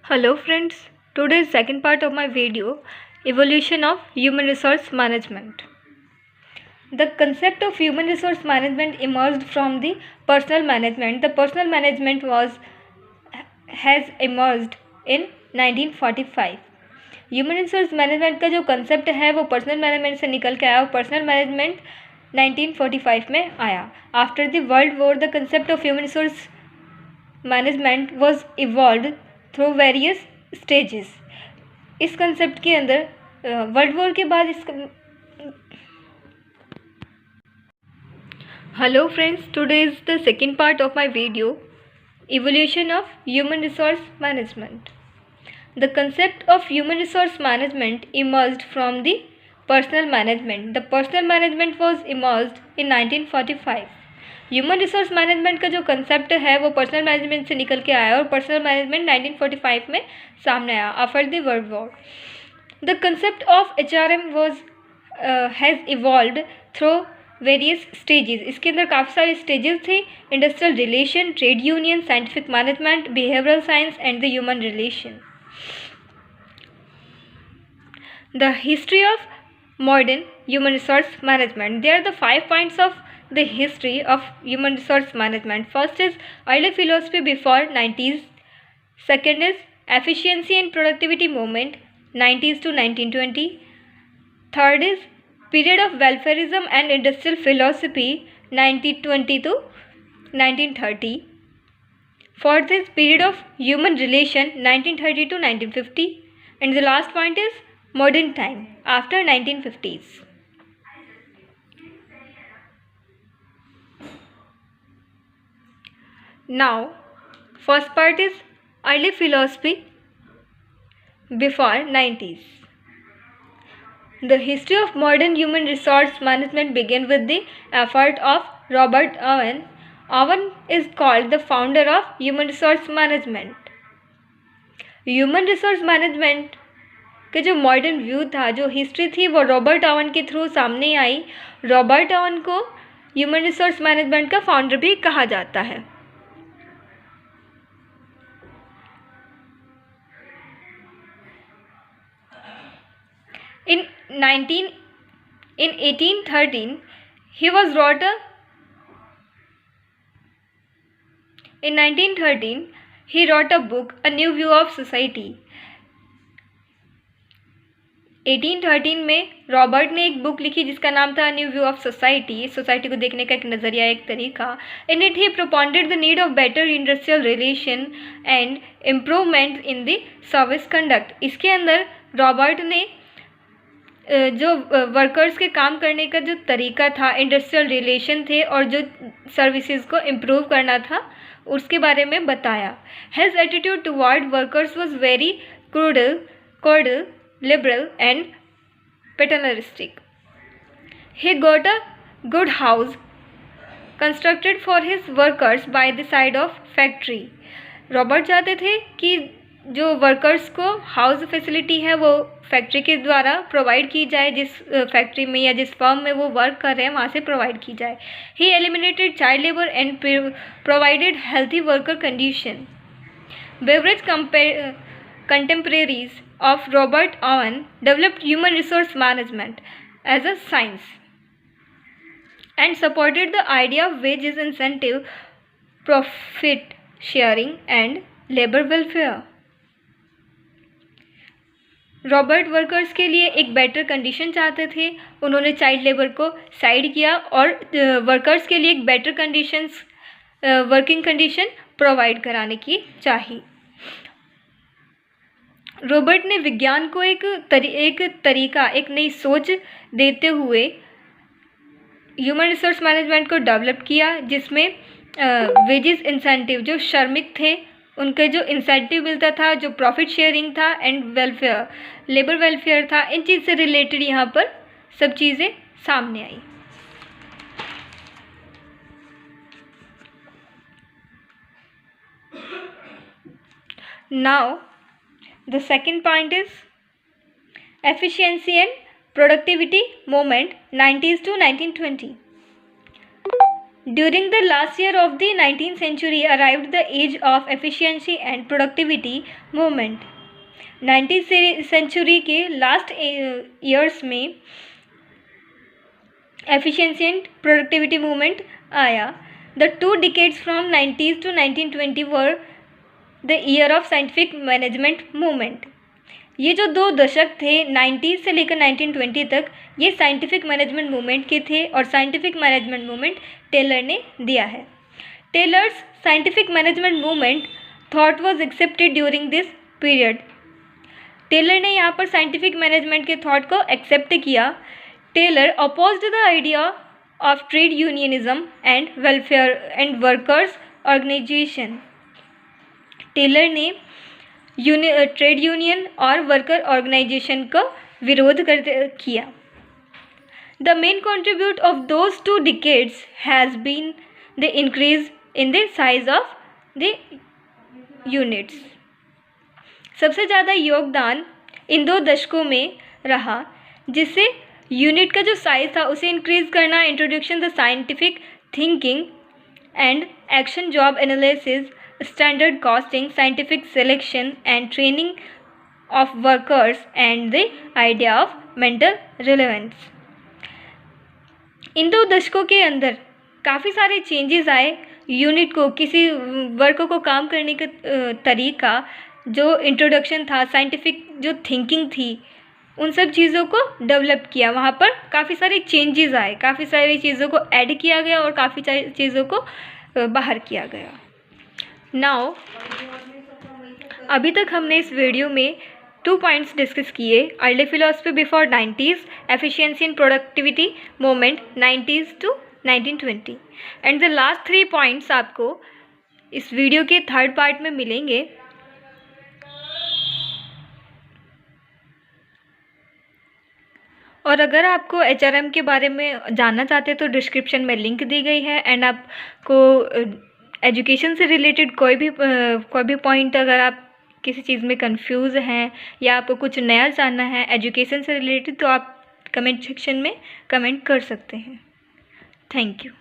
Hello friends, today's second part of my video, evolution of human resource management. The concept of human resource management emerged from the personal management. The personal management has emerged in 1945. Human resource management का जो concept है वो personal management से निकल के आया और personal management 1945 में आया. After the world war the concept of human resource management was evolve through various stages. इस कंसेप्ट के अंदर वर्ल्ड वॉर के बाद hello friends, today is the second part of my video, evolution of human resource management. The concept of human resource management emerged from the personal management. The personal management was emerged in 1945. Human resource management का जो concept है वो personal management से निकल के आया और personal management 1945 में सामने आया after the world war. The concept of HRM has evolved through various stages. इसके अंदर काफ़ी सारे स्टेजेस थे: industrial relation, trade union, scientific management, behavioural science and the human relation. The history of modern human resource management. There are the 5 points of the history of human resource management. First is early philosophy before 90s. Second is efficiency and productivity movement 90s to 1920. Third is period of welfarism and industrial philosophy 1920 to 1930. Fourth is period of human relation 1930 to 1950. And the last point is modern time after 1950s. Now, first part is early philosophy before 90s. The history of modern human resource management began with the effort of Robert Owen. Owen is called the founder of human resource management. Human resource management कि जो modern view था, जो history थी, वो Robert oven के through सामने आई. Robert oven को human resource management का फाउंडर भी कहा जाता है. In 1813 he was wrote a in 1913 he wrote a book, A New View of Society. 1813 में रॉबर्ट ने एक बुक लिखी जिसका नाम था new view of society. Society को देखने का एक नज़रिया, एक तरीका. In it he propounded the need of better industrial relation and improvement in the service conduct. इसके अंदर रॉबर्ट ने जो वर्कर्स के काम करने का जो तरीका था, इंडस्ट्रियल रिलेशन थे और जो सर्विसेज को इम्प्रूव करना था उसके बारे में बताया. His attitude toward workers was very cordial, liberal and paternalistic. He got a good house constructed for his workers by the side of factory. Robert चाहते थे कि जो वर्कर्स को हाउस फैसिलिटी है वो फैक्ट्री के द्वारा प्रोवाइड की जाए, जिस फैक्ट्री में या जिस फर्म में वो वर्क कर रहे हैं वहाँ से प्रोवाइड की जाए. He eliminated child labour and provided healthy worker condition. Beveridge contemporaries of Robert Owen developed human resource management as a science and supported the idea of wages incentive, profit sharing and labor welfare. Robert workers के लिए एक better condition चाहते थे. उन्होंने child labour को side किया और workers के लिए एक better conditions, working condition provide कराने की चाहिए. रॉबर्ट ने विज्ञान को एक तरीका, एक नई सोच देते हुए ह्यूमन रिसोर्स मैनेजमेंट को डेवलप किया, जिसमें वेजेस इंसेंटिव, जो श्रमिक थे उनके जो इंसेंटिव मिलता था, जो प्रॉफिट शेयरिंग था एंड वेलफेयर, लेबर वेलफेयर था, इन चीज़ से रिलेटेड यहाँ पर सब चीज़ें सामने आई. Now the second point is efficiency and productivity movement 90s to 1920. During the last year of the 19th century arrived the age of efficiency and productivity movement. 19th century के last years में efficiency and productivity movement आया. The 2 decades from 90s to 1920 were the year of scientific management movement. ये जो 2 दशक थे 90s से लेकर 1920 तक, ये साइंटिफिक मैनेजमेंट मूवमेंट के थे और साइंटिफिक मैनेजमेंट मूवमेंट टेलर ने दिया है. Taylor's scientific management movement thought was accepted during this period. Taylor ने यहाँ पर साइंटिफिक मैनेजमेंट के थॉट को एक्सेप्ट किया. Taylor opposed the idea of trade unionism and welfare and workers organisation. Taylor ने ट्रेड यूनियन और वर्कर ऑर्गेनाइजेशन का विरोध किया. The main contribute of those 2 decades has been the increase in the size of the units. सबसे ज़्यादा योगदान इन 2 दशकों में रहा, जिससे यूनिट का जो साइज था उसे इंक्रीज करना, introduction the scientific thinking and action job analysis, standard costing, scientific selection and training of workers and the idea of mental relevance. इन 2 दशकों के अंदर काफ़ी सारे चेंजेस आए. यूनिट को, किसी वर्क को काम करने का तरीका, जो इंट्रोडक्शन था, साइंटिफिक जो थिंकिंग थी, उन सब चीज़ों को डेवलप किया. वहाँ पर काफ़ी सारे चेंजेस आए, काफ़ी सारी चीज़ों को ऐड किया गया और काफ़ी सारी चीज़ों को बाहर किया गया. नाउ अभी तक हमने इस वीडियो में 2 पॉइंट्स डिस्कस किए. Early philosophy before 90s, efficiency and productivity movement 90s to 1920, and the last 3 points आपको इस वीडियो के 3rd पार्ट में मिलेंगे. और अगर आपको HRM के बारे में जानना चाहते हैं तो डिस्क्रिप्शन में लिंक दी गई है. एंड आपको एजुकेशन से रिलेटेड कोई भी पॉइंट, अगर आप किसी चीज़ में कंफ्यूज हैं या आपको कुछ नया जानना है एजुकेशन से रिलेटेड, तो आप कमेंट सेक्शन में कमेंट कर सकते हैं. Thank you.